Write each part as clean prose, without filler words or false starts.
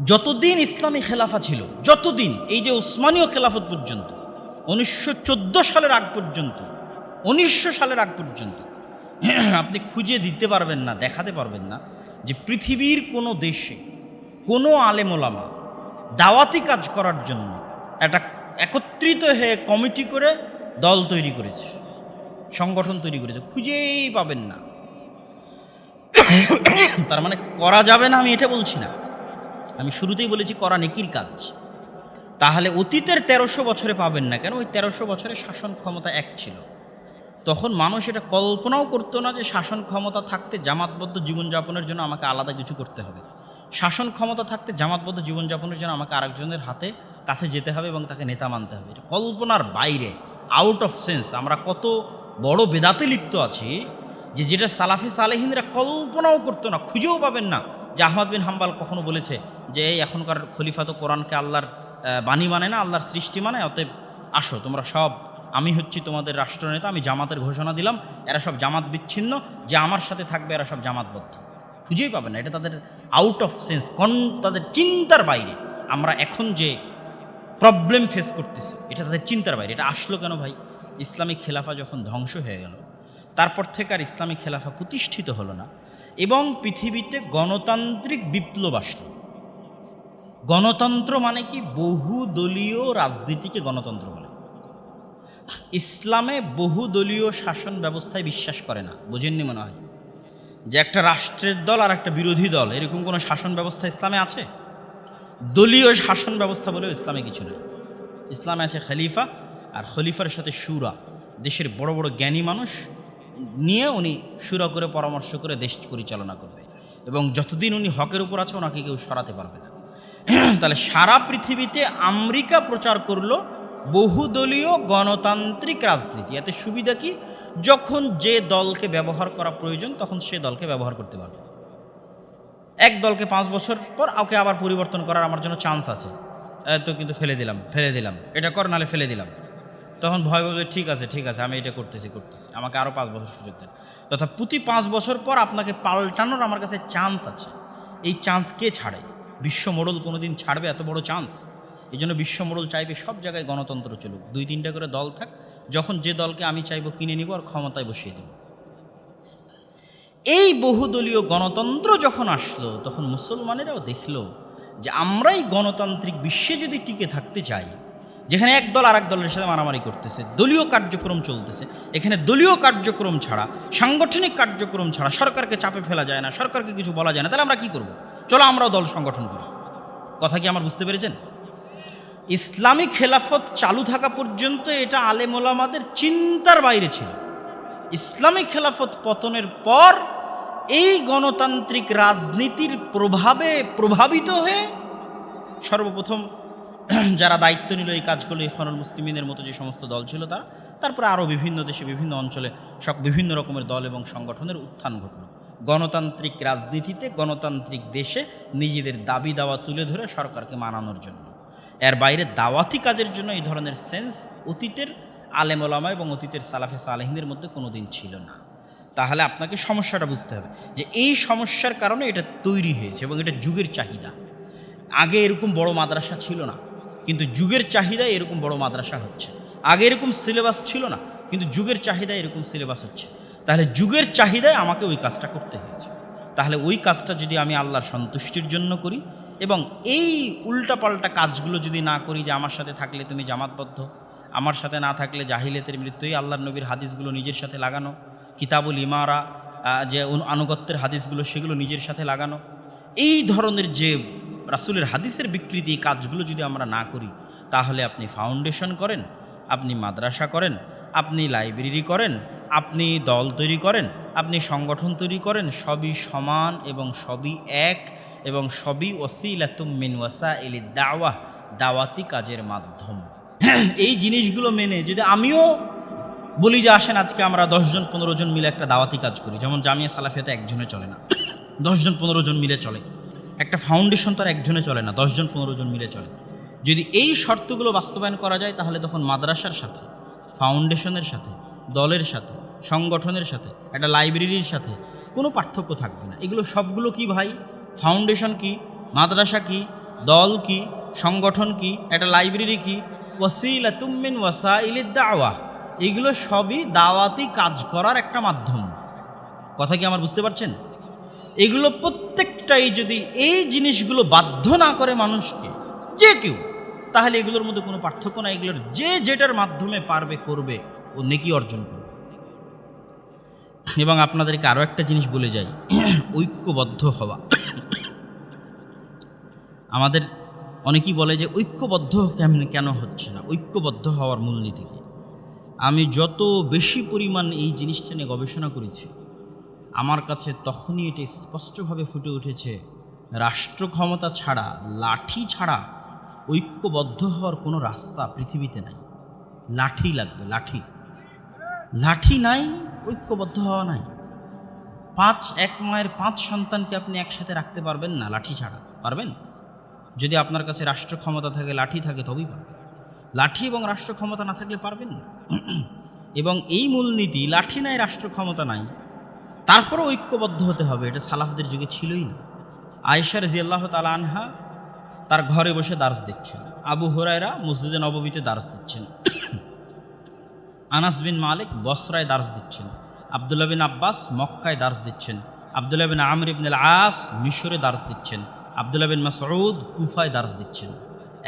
যতদিন ইসলামী খেলাফা ছিল, যতদিন এই যে উসমানীয় খেলাফত পর্যন্ত 1914 সালের আগ পর্যন্ত, 1900 সালের আগ পর্যন্ত আপনি খুঁজে দিতে পারবেন না, দেখাতে পারবেন না যে পৃথিবীর কোনো দেশে কোনো আলেম ওলামা দাওয়াতি কাজ করার জন্য একটা একত্রিত হয়ে কমিটি করে দল তৈরি করেছে, সংগঠন তৈরি করেছে, খুঁজেই পাবেন না। তার মানে করা যাবে না আমি এটা বলছি না, আমি শুরুতেই বলেছি করা নেকির কাজ। তাহলে অতীতের 1300 বছরে পাবেন না কেন? ওই 1300 বছরে শাসন ক্ষমতা এক ছিল। তখন মানুষ এটা কল্পনাও করতো না যে শাসন ক্ষমতা থাকতে জামাতবদ্ধ জীবনযাপনের জন্য আমাকে আলাদা কিছু করতে হবে, শাসন ক্ষমতা থাকতে জামাতবদ্ধ জীবনযাপনের জন্য আমাকে আরেকজনের হাতে কাছে যেতে হবে এবং তাকে নেতা মানতে হবে। এটা কল্পনার বাইরে, আউট অফ সেন্স। আমরা কত বড় বেদাতে লিপ্ত আছি যে যেটা সালাফি সালেহিনরা কল্পনাও করতো না, খুঁজেও পাবেন না যে আহমদ বিন হাম্বাল কখনো বলেছে যে এখনকার খলিফা তো কোরআনকে আল্লাহর বাণী মানে না, আল্লাহর সৃষ্টি মানে, অতএব আসো তোমরা সব, আমি হচ্ছি তোমাদের রাষ্ট্রনেতা, আমি জামাতের ঘোষণা দিলাম, এরা সব জামাত বিচ্ছিন্ন, যে আমার সাথে থাকবে এরা সব জামাতবদ্ধ। খুঁজেই পাবেন না, এটা তাদের আউট অফ সেন্স, তাদের চিন্তার বাইরে। আমরা এখন যে প্রবলেম ফেস করতেছি এটা তাদের চিন্তার বাইরে। এটা আসলো কেন ভাই? ইসলামিক খেলাফা যখন ধ্বংস হয়ে গেল, তারপর থেকে আর ইসলামিক খেলাফা প্রতিষ্ঠিত হলো না এবং পৃথিবীতে গণতান্ত্রিক বিপ্লব আসলো। গণতন্ত্র মানে কি? বহুদলীয় রাজনীতিকে গণতন্ত্র বলে। ইসলামে বহুদলীয় শাসন ব্যবস্থায় বিশ্বাস করে না। বুঝেননি মনে হয় যে একটা রাষ্ট্রের দল আর একটা বিরোধী দল, এরকম কোনো শাসন ব্যবস্থা ইসলামে আছে? দলীয় শাসন ব্যবস্থা বলেও ইসলামে কিছু নেই। ইসলামে আছে খলিফা, আর খলিফার সাথে শুরা, দেশের বড় বড় জ্ঞানী মানুষ নিয়ে উনি শুরা করে পরামর্শ করে দেশ পরিচালনা করবে, এবং যতদিন উনি হকের উপর আছে ওনাকে কেউ সরাতে পারবে না। তাহলে সারা পৃথিবীতে আমেরিকা প্রচার করলো বহুদলীয় গণতান্ত্রিক রাজনীতি। এতে সুবিধা কি? যখন যে দলকে ব্যবহার করা প্রয়োজন তখন সে দলকে ব্যবহার করতে পারবে। এক দলকে 5 বছর পর ওকে আবার পরিবর্তন করার আমার জন্য চান্স আছে, তো কিন্তু ফেলে দিলাম, এটা কর নাহলে ফেলে দিলাম। তখন ভয় বলবে ঠিক আছে আমি এটা করতেছি, আমাকে আরও 5 বছর সুযোগ দেন। তথা প্রতি 5 বছর পর আপনাকে পাল্টানোর আমার কাছে চান্স আছে। এই চান্স কে ছাড়ে? বিশ্ব মোড়ল কোনোদিন ছাড়বে এত বড় চান্স? এই জন্য বিশ্ব মোড়ল চাইবে সব জায়গায় গণতন্ত্র চলুক, 2-3টা করে দল থাক, যখন যে দলকে আমি চাইবো কিনে নিব আর ক্ষমতায় বসিয়ে দেব। এই বহুদলীয় গণতন্ত্র যখন আসলো তখন মুসলমানেরাও দেখলো যে আমরাই গণতান্ত্রিক বিশ্বে যদি টিকে থাকতে চাই, যেখানে এক দল আর এক দলের সাথে মারামারি করতেছে, দলীয় কার্যক্রম চলতেছে, এখানে দলীয় কার্যক্রম ছাড়া, সাংগঠনিক কার্যক্রম ছাড়া সরকারকে চাপে ফেলা যায় না, সরকারকে কিছু বলা যায় না, তাহলে আমরা কি করব? চলো আমরাও দল সংগঠন করি। কথা কি আমার বুঝতে পেরেছেন? ইসলামিক খেলাফত চালু থাকা পর্যন্ত এটা আলেম ওলামাদের চিন্তার বাইরে ছিল। ইসলামিক খেলাফত পতনের পর এই গণতান্ত্রিক রাজনীতির প্রভাবে প্রভাবিত হয়ে সর্বপ্রথম যারা দায়িত্ব নিল এই কাজগুলো, ইখওয়ানুল মুসলিমিনের মতো যে সমস্ত দল ছিল তারা, তারপরে আরও বিভিন্ন দেশে বিভিন্ন অঞ্চলে সব বিভিন্ন রকমের দল এবং সংগঠনের উত্থান ঘটল। গণতান্ত্রিক রাজনীতিতে গণতান্ত্রিক দেশে নিজেদের দাবি দাওয়া তুলে ধরে সরকারকে মানানোর জন্য। এর বাইরে দাওয়াতি কাজের জন্য এই ধরনের সেন্স অতীতের আলেম ওলামা এবং অতীতের সালাফে সালেহিনদের মধ্যে কোনো দিন ছিল না। তাহলে আপনাকে সমস্যাটা বুঝতে হবে যে এই সমস্যার কারণে এটা তৈরি হয়েছে এবং এটা যুগের চাহিদা। আগে এরকম বড় মাদ্রাসা ছিল না, কিন্তু যুগের চাহিদায় এরকম বড় মাদ্রাসা হচ্ছে। আগে এরকম সিলেবাস ছিল না, কিন্তু যুগের চাহিদায় এরকম সিলেবাস হচ্ছে। তাহলে যুগের চাহিদায় আমাকে ওই কাজটা করতে হয়েছে। তাহলে ওই কাজটা যদি আমি আল্লাহর সন্তুষ্টির জন্য করি এবং এই উল্টাপাল্টা কাজগুলো যদি না করি, যে আমার সাথে থাকলে তুমি জামাতবদ্ধ, আমার সাথে না থাকলে জাহিলিয়াতের মৃত্যুই, আল্লাহর নবীর হাদিসগুলো নিজের সাথে লাগানো, কিতাবুল ইমারা যে আনুগত্যের হাদিসগুলো সেগুলো নিজের সাথে লাগানো, এই ধরনের যে রাসূলের হাদিসের বিকৃতি, কাজগুলো যদি আমরা না করি, তাহলে আপনি ফাউন্ডেশন করেন, আপনি মাদ্রাসা করেন, আপনি লাইব্রেরি করেন, আপনি দল তৈরি করেন, আপনি সংগঠন তৈরি করেন, সবই সমান এবং সবই এক এবং সবই ওসিলাতুম মিন ওয়াসাইলিদ দাওয়াহ, দাওয়াতি কাজের মাধ্যম। এই জিনিসগুলো মেনে যদি আমিও বলি যে আসেন আজকে আমরা 10 জন 15 জন মিলে একটা দাওয়াতি কাজ করি, যেমন জামিয়া সালাফিয়াতে একজনে চলে না, 10 জন 15 জন মিলে চলে। একটা ফাউন্ডেশন তো আর একজনে চলে না, 10 জন 15 জন মিলে চলে। যদি এই শর্তগুলো বাস্তবায়ন করা যায় তাহলে তখন মাদ্রাসার সাথে, ফাউন্ডেশনের সাথে, দলের সাথে, সংগঠনের সাথে, একটা লাইব্রেরির সাথে কোনো পার্থক্য থাকবে না। এগুলো সবগুলো কি ভাই? ফাউন্ডেশন কি, মাদ্রাসা কি, দল কি, সংগঠন কি, একটা লাইব্রেরি কি, ওয়াসিলাতুম মিন ওয়াসাইলিদ দাওয়াহ, এগুলো সবই দাওয়াতি কাজ করার একটা মাধ্যম। কথা কি আমার বুঝতে পারছেন? এগুলো প্রত্যেকটাই যদি এই জিনিসগুলো বাধ্য না করে মানুষকে, যে কেউ, তাহলে এগুলোর মধ্যে কোনো পার্থক্য নাই। এগুলোর যে যেটার মাধ্যমে পারবে করবে, ও নেকি অর্জন করবে। এবং আপনাদেরকে আরও একটা জিনিস বলে যাই, ঐক্যবদ্ধ হওয়া। আমাদের অনেকেই বলে যে ঐক্যবদ্ধ কেন হচ্ছে না, ঐক্যবদ্ধ হওয়ার মূলনীতি কি? আমি যত বেশি পরিমাণ এই জিনিসটা নিয়ে গবেষণা করেছি, আমার কাছে তখনই এটি স্পষ্টভাবে ফুটে উঠেছে, রাষ্ট্র ক্ষমতা ছাড়া, লাঠি ছাড়া ঐক্যবদ্ধ হওয়ার কোনো রাস্তা পৃথিবীতে নাই। লাঠি লাগবে, লাঠি। লাঠি নাই, ঐক্যবদ্ধ হওয়া নাই। এক মায়ের 5 সন্তানকে আপনি একসাথে রাখতে পারবেন না লাঠি ছাড়া। পারবেন? যদি আপনার কাছে রাষ্ট্র ক্ষমতা থাকে, লাঠি থাকে, তবেই পারবেন। লাঠি এবং রাষ্ট্র ক্ষমতা না থাকলে পারবেন না। এবং এই মূলনীতি, লাঠি নাই, রাষ্ট্র ক্ষমতা নাই, তারপরও ঐক্যবদ্ধ হতে হবে, এটা সালাফদের যুগে ছিলই না। আয়েশা রাদিয়াল্লাহু তাআলা আনহা তার ঘরে বসে দার্স দিচ্ছেন, আবু হুরায়রা মসজিদে নববীতে দার্স দিচ্ছেন, আনাস বিন মালিক বসরায় দার্স দিচ্ছেন, আব্দুল্লাহ বিন আব্বাস মক্কায় দার্স দিচ্ছেন, আব্দুল্লাহ বিন আমর ইবনুল আস মিশরে দার্স দিচ্ছেন, আব্দুল্লাহ বিন মাসউদ কুফায় দার্স দিচ্ছেন।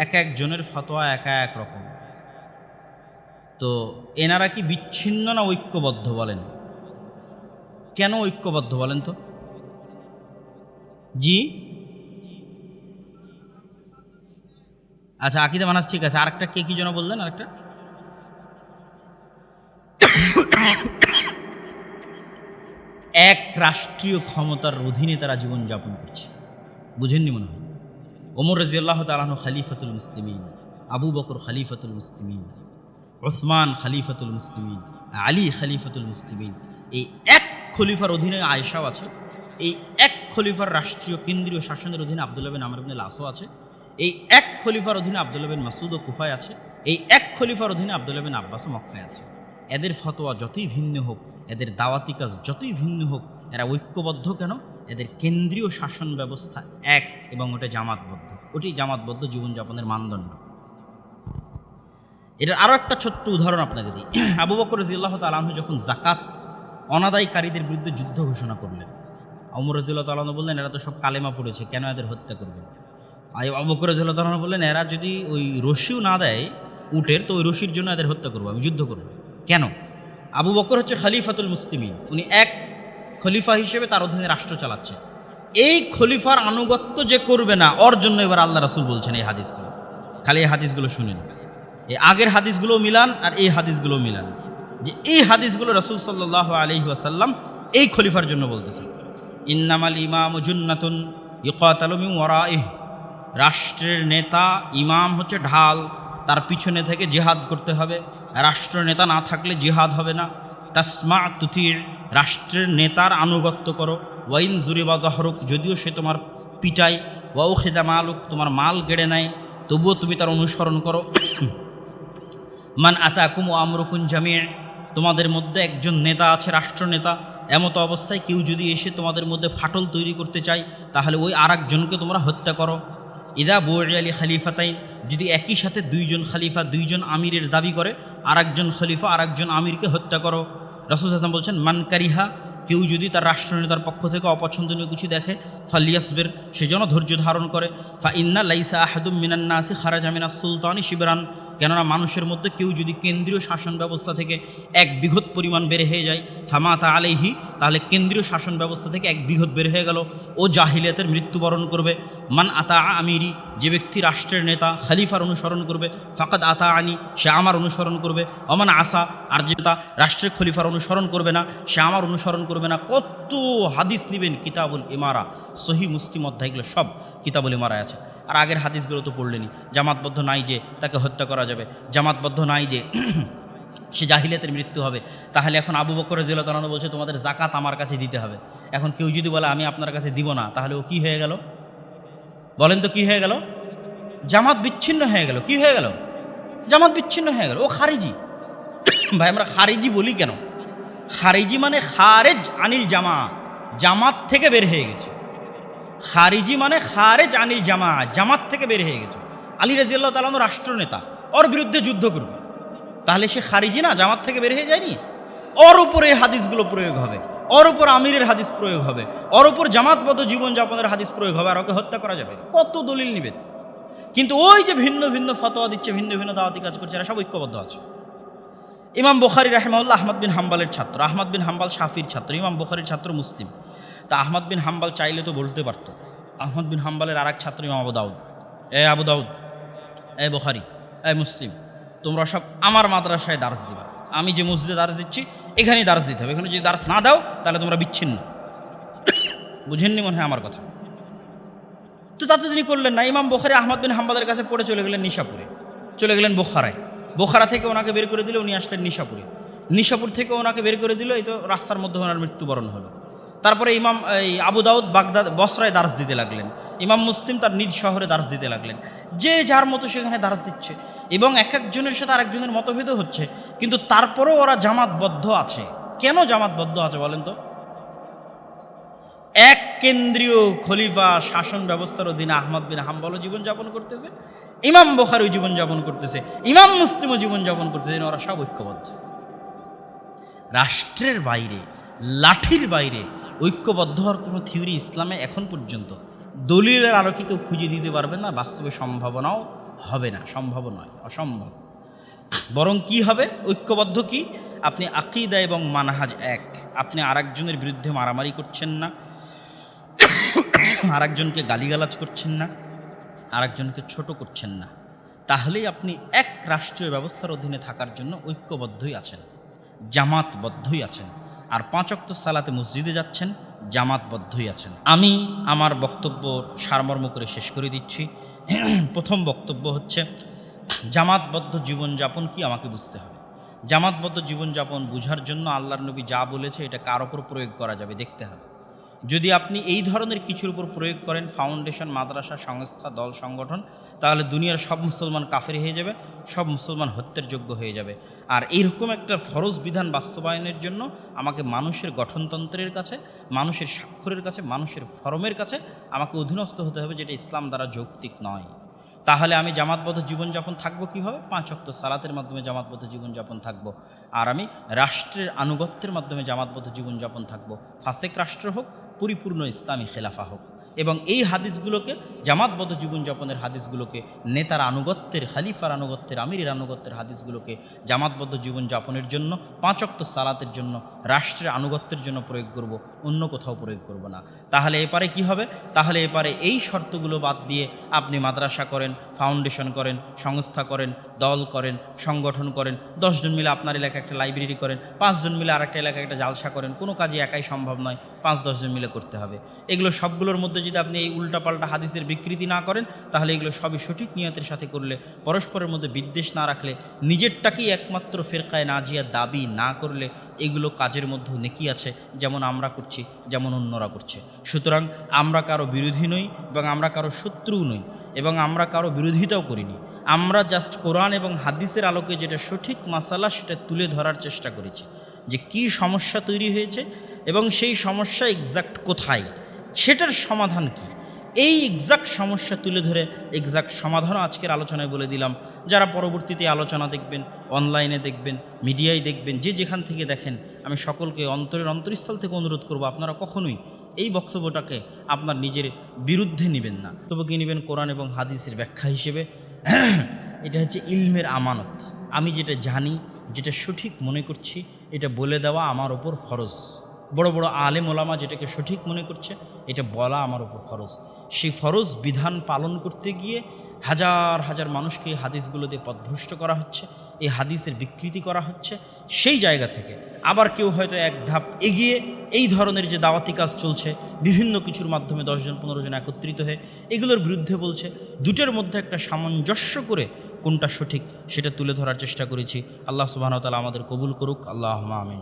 এক একজনের ফতোয়া এক রকম। তো এনারা কি বিচ্ছিন্ন না ঐক্যবদ্ধ? বলেন কেন ঐক্যবদ্ধ, বলেন তো? জি, আচ্ছা, আকিদা মানাজ ঠিক আছে। আরেকটা কে কি যেন বললেন? আরেকটা এক রাষ্ট্রীয় ক্ষমতার অধীনে তারা জীবনযাপন করছে। বুঝেননি মনে হয়? ওমর রাদিয়াল্লাহু তাআলা আনহু খলিফাতুল মুসলিমিন, আবু বকর খলিফাতুল মুসলিমিন, উসমান খলিফাতুল মুসলিমিন, আলী খলিফাতুল মুসলিমিন। এই এক খলিফার অধীনে আয়েশাও আছে। এই এক খলিফার রাষ্ট্রীয় কেন্দ্রীয় শাসনের অধীনে আব্দুল্লাহ বিন আমর ইবনুল আসও আছে। এই এক খলিফার অধীনে আব্দুল্লাহ বিন মাসউদ ও কুফায় আছে। এই এক খলিফার অধীনে আব্দুল্লাহ বিন আব্বাস ও মক্কায় আছে। এদের ফতোয়া যতই ভিন্ন হোক, এদের দাওয়াতি কাজ যতই ভিন্ন হোক, এরা ঐক্যবদ্ধ কেন? এদের কেন্দ্রীয় শাসন ব্যবস্থা এক, এবং ওটা জামাতবদ্ধ। ওটি জামাতবদ্ধ জীবনযাপনের মানদণ্ড। এটার আরও একটা ছোট্ট উদাহরণ আপনাকে দিই। আবু বকর রাদিয়াল্লাহু তাআলা আনহু যখন যাকাত অনাদায়কারীদের বিরুদ্ধে যুদ্ধ ঘোষণা করলেন, ওমর রাদিয়াল্লাহু তাআলা আনহু বললেন, এরা তো সব কালেমা পড়েছে, কেন এদের হত্যা করবেন? আবু বকর রাদিয়াল্লাহু তাআলা আনহু বললেন, এরা যদি ওই রশিও না দেয় উটের, তো ওই রশির জন্য এদের হত্যা করবো, আমি যুদ্ধ করব। কেন? আবু বকর হচ্ছে খলিফাতুল মুসলিমিন, উনি এক খলিফা হিসেবে তার অধীনে রাষ্ট্র চালাচ্ছে। এই খলিফার আনুগত্য যে করবে না, ওর জন্য এবার আল্লাহ রাসূল বলছেন এই হাদিসগুলো। খালি এই হাদিসগুলো শুনেন, এই আগের হাদিসগুলো মিলান আর এই হাদিসগুলো মিলান, যে এই হাদিসগুলো রাসূল সাল্লাল্লাহু আলাইহি ওয়াসাল্লাম এই খলিফার জন্য বলতেছেন। ইন্নামাল ইমামু জুন্নাতুন ইউকাতালু মিন ওয়ারাইহি, রাষ্ট্রের নেতা, ইমাম হচ্ছে ঢাল, তার পিছনে থেকে জিহাদ করতে হবে। রাষ্ট্রনেতা না থাকলে জিহাদ হবে না। তাসমা তুতি, রাষ্ট্রের নেতার আনুগত্য করো। ওয়াইন জুরিবা জাহরুক, যদিও সে তোমার পিটায়, ওয়াও খিদা মালুক, তোমার মাল কেড়ে নেয়, তবুও তুমি তার অনুসরণ করো। মান আতাকুম ও আমরুকুন জামিয়া, তোমাদের মধ্যে একজন নেতা আছে, রাষ্ট্রনেতা, এমত অবস্থায় কেউ যদি এসে তোমাদের মধ্যে ফাটল তৈরি করতে চায়, তাহলে ওই আরেকজনকে তোমরা হত্যা করো। ইদা বুইআলি খলিফাতাইন, যদি একই সাথে দুইজন খলিফা, দুইজন আমিরের দাবি করে, আরেকজন খলিফা আরেকজন আমিরকে হত্যা করো। রাসূল সাল্লাল্লাহু আলাইহি ওয়াসাল্লাম বলছেন, মান কারিহা, কেউ যদি তার রাষ্ট্রনেতার পক্ষ থেকে অপছন্দনীয় কিছু দেখে, ফালিয়াসবির, সে যেন ধৈর্য ধারণ করে। ফা ইন্না লাইসা আহাদুম মিনান নাসি খারাজা মিনাস সুলতানি শিবরান, কেননা মানুষের মধ্যে কেউ যদি কেন্দ্রীয় শাসন ব্যবস্থা থেকে 1 বিঘত পরিমাণ বের হয়ে যায়, ফামাতা আলাইহি, তাহলে কেন্দ্রীয় শাসন ব্যবস্থা থেকে 1 বিঘত বের হয়ে গেল, ও জাহিলিয়াতের মৃত্যুবরণ করবে। মান আতা আমিরি, যে ব্যক্তি রাষ্ট্রের নেতা খলিফার অনুসরণ করবে, ফাকাদ আতা আনি, সে আমার অনুসরণ করবে। অমান আসা, আর যে নেতা রাষ্ট্রের খলিফার অনুসরণ করবে না, সে আমার অনুসরণ করবে না। কত হাদিস নেবেন, কিতাবুল ইমারা, সহিহ মুসলিম অধ্যায়গুলো সব কিতাবুল ইমারায় আছে। আর আগের হাদিসগুলো তো পড়লেনি। জামাতবদ্ধ নাই যে তাকে হত্যা করা যাবে, জামাতবদ্ধ নাই যে সে জাহিলিয়াতের মৃত্যু হবে। তাহলে এখন আবু বকর রাদিয়াল্লাহু তাআলা বলছে তোমাদের যাকাত আমার কাছে দিতে হবে। এখন কেউ যদি বলে আমি আপনার কাছে দিব না, তাহলে ও কি হয়ে গেল? বলেন তো কি হয়ে গেল? জামাত বিচ্ছিন্ন হয়ে গেল। কি হয়ে গেল? জামাত বিচ্ছিন্ন হয়ে গেল। ও খারিজি। ভাই, আমরা খারিজি বলি কেন? খারিজি মানে খারেজ আনিল জামা, জামাত থেকে বের হয়ে গেছে। খারিজি মানে খারেজ আনিল জামা, জামাত থেকে বের হয়ে গেছে। আলী রাদিয়াল্লাহু তাআলা আনহু রাষ্ট্রনেতা, ওর বিরুদ্ধে যুদ্ধ করবে, তাহলে সে খারিজি না? জামাত থেকে বের হয়ে যায়নি? ওর উপরে হাদিসগুলো প্রয়োগ হবে, ওর উপর আমিরের হাদিস প্রয়োগ হবে, ওর উপর জামাতবদ্ধ জীবনযাপনের হাদিস প্রয়োগ হবে, আর ওকে হত্যা করা যাবে? কত দলিল নিবেন? কিন্তু ওই যে ভিন্ন ভিন্ন ফতোয়া দিচ্ছে, ভিন্ন ভিন্ন দাওয়াতি কাজ করছে, এরা সব ঐক্যবদ্ধ আছে। ইমাম বুখারী রাহিমাহুল্লাহ আহমদ বিন হাম্বালের ছাত্র, আহমদ বিন হাম্বাল শাফির ছাত্র, ইমাম বুখারীর ছাত্র মুসলিম। তা আহমদ বিন হাম্বাল চাইলে তো বলতে পারতো। আহমদ বিন হাম্বালের আর এক ছাত্র ইমাম আবু দাউদ, আবু দাউদ, বুখারী, মুসলিম, তোমরা সব আমার মাদ্রাসায় দার্স দিবা, আমি যে মসজিদে দার্স দিচ্ছি এখানেই দার্স দিতে হবে, এখানে যদি দার্স না দাও তাহলে তোমরা বিচ্ছিন্ন। বুঝেননি মনে হয় আমার কথা? তো তাতে তিনি করলেন না। ইমাম বুখারী আহমদ বিন হাম্বালের কাছে পড়ে চলে গেলেন নিশাপুরে, চলে গেলেন বোখারায়। বোখারা থেকে ওনাকে বের করে দিল, উনি আসলেন নিশাপুরে। নিশাপুর থেকে ওনাকে বের করে দিল, এই তো রাস্তার মধ্যে ওনার মৃত্যুবরণ হলো। তারপরে ইমাম আবু দাউদ বাগদাদ বসরায় দার্স দিতে লাগলেন, ইমাম মুসলিম তার নিজ শহরে দার্স দিতে লাগলেন। যে যার মতো সেখানে দার্স দিচ্ছে, এবং এক একজনের সাথে আরেকজনের মতভেদও হচ্ছে, কিন্তু তারপরেও ওরা জামাতবদ্ধ আছে। কেন জামাতবদ্ধ আছে বলেন তো? এক কেন্দ্রীয় খলিফা শাসন ব্যবস্থার অধীনে আহমদ বিন হাম্বলও জীবনযাপন করতেছে, ইমাম বুখারীও জীবনযাপন করতেছে, ইমাম মুসলিমও জীবনযাপন করতেছে, ওরা সব ঐক্যবদ্ধ। রাষ্ট্রের বাইরে, লাঠির বাইরে ঐক্যবদ্ধ হওয়ার কোনো থিওরি ইসলামে এখন পর্যন্ত দলিলের আলোকে কেউ খুঁজে দিতে পারবে না, বাস্তবে সম্ভাবনাও হবে না, সম্ভব নয়, অসম্ভব। বরং কি হবে? ঐক্যবদ্ধ কি? আপনি আকীদা এবং মানহাজ এক, আপনি আরেকজনের বিরুদ্ধে মারামারি করছেন না, আরেকজনকে গালিগালাজ করছেন না, আরেকজনকে ছোট করছেন না, তাহলেই আপনি এক রাষ্ট্রীয় ব্যবস্থার অধীনে থাকার জন্য ঐক্যবদ্ধই আছেন, জামাতবদ্ধই আছেন। আর 5 ওয়াক্ত সালাতে মসজিদে যাচ্ছেন, জামাতবদ্ধই আছেন। আমি আমার বক্তব্য সারমর্ম করে শেষ করে দিচ্ছি। প্রথম বক্তব্য হচ্ছে, জামাতবদ্ধ জীবনযাপন কি আমাকে বুঝতে হবে। জামাতবদ্ধ জীবনযাপন বুঝার জন্য আল্লাহর নবী যা বলেছে এটা কার ওপর প্রয়োগ করা যাবে দেখতে হবে। যদি আপনি এই ধরনের কিছুর উপর প্রয়োগ করেন, ফাউন্ডেশন, মাদ্রাসা, সংস্থা, দল, সংগঠন, তাহলে দুনিয়ার সব মুসলমান কাফের হয়ে যাবে, সব মুসলমান হত্যার যোগ্য হয়ে যাবে। আর এইরকম একটা ফরজ বিধান বাস্তবায়নের জন্য আমাকে মানুষের গঠনতন্ত্রের কাছে, মানুষের স্বাক্ষরের কাছে, মানুষের ফরমের কাছে আমাকে অধীনস্থ হতে হবে, যেটা ইসলাম দ্বারা যৌক্তিক নয়। তাহলে আমি জামাতবদ্ধ জীবনযাপন থাকবো কীভাবে? 5 ওয়াক্ত সালাতের মাধ্যমে জামাতবদ্ধ জীবনযাপন থাকবো। আর আমি রাষ্ট্রের আনুগত্যের মাধ্যমে জামাতবদ্ধ জীবনযাপন থাকবো, ফাসেক রাষ্ট্র হোক, পরিপূর্ণ ইসলামী খেলাফা হোক। এবং এই হাদিসগুলোকে, জামাতবদ্ধ জীবনযাপনের হাদিসগুলোকে, নেতার আনুগত্যের, খালিফার আনুগত্যের, আমিরের আনুগত্যের হাদিসগুলোকে জামাতবদ্ধ জীবনযাপনের জন্য, 5 ওয়াক্ত সালাতের জন্য, রাষ্ট্রের আনুগত্যের জন্য প্রয়োগ করব, অন্য কোথাও প্রয়োগ করব না। তাহলে এপারে কি হবে? তাহলে এপারে এই শর্তগুলো বাদ দিয়ে আপনি মাদ্রাসা করেন, ফাউন্ডেশন করেন, সংস্থা করেন, দল করেন, সংগঠন করেন, 10 জন মিলে আপনার এলাকায় একটা লাইব্রেরি করেন, 5 জন মিলে আরেকটা এলাকায় একটা জালসা করেন। কোনো কাজই একাই সম্ভব নয়, 5-10 জন মিলে করতে হবে। এগুলো সবগুলোর মধ্যে যদি আপনি এই উল্টাপাল্টা হাদিসের বিকৃতি না করেন, তাহলে এগুলো সবই সঠিক নিয়তের সাথে করলে, পরস্পরের মধ্যে বিদ্বেষ না রাখলে, নিজেরটাকেই একমাত্র ফেরকায় নাজিয়া দাবি না করলে, এগুলো কাজের মধ্যে নেকি আছে, যেমন আমরা করছি, যেমন অন্যরা করছে। সুতরাং আমরা কারো বিরোধী নই, এবং আমরা কারো শত্রু নই, এবং আমরা কারো বিরোধিতাও করিনি। আমরা জাস্ট কোরআন এবং হাদিসের আলোকে যেটা সঠিক মাসালা, সেটা তুলে ধরার চেষ্টা করেছি, যে কি সমস্যা তৈরি হয়েছে এবং সেই সমস্যা এক্সাক্ট কোথায়, সেটার সমাধান কি। এই এক্সাক্ট সমস্যা তুলে ধরে এক্সাক্ট সমাধানও আজকের আলোচনায় বলে দিলাম। যারা পরবর্তীতে আলোচনা দেখবেন, অনলাইনে দেখবেন, মিডিয়ায় দেখবেন, যে যেখান থেকে দেখেন, আমি সকলকে অন্তরের অন্তঃস্থল থেকে অনুরোধ করব, আপনারা কখনোই এই বক্তব্যটাকে আপনার নিজের বিরুদ্ধে নেবেন না, তবে কি নেবেন কোরআন এবং হাদিসের ব্যাখ্যা হিসেবে। এটা হচ্ছে ইলমের আমানত। আমি যেটা জানি, যেটা সঠিক মনে করছি, এটা বলে দেওয়া আমার ওপর ফরজ। বড় বড় আলেম ওলামা যেটাকে সঠিক মনে করছে, এটা বলা আমার ওপর ফরজ। সেই ফরজ বিধান পালন করতে গিয়ে হাজার হাজার মানুষকে এই হাদিসগুলো দিয়ে পথভ্রষ্ট করা হচ্ছে, এই হাদিসের বিকৃতি করা হচ্ছে। সেই জায়গা থেকে আবার কেউ হয়তো এক ধাপ এগিয়ে এই ধরনের যে দাওয়াতি কাজ চলছে, বিভিন্ন কিছুর মাধ্যমে 10 জন 15 জন একত্রিত হয়ে এগুলোর বিরুদ্ধে বলছে। দুটোর মধ্যে একটা সামঞ্জস্য করে কোনটা সঠিক সেটা তুলে ধরার চেষ্টা করেছি। আল্লাহ সুবহানাহু ওয়া তাআলা আমাদের কবুল করুক। আল্লাহুম্মা আমিন।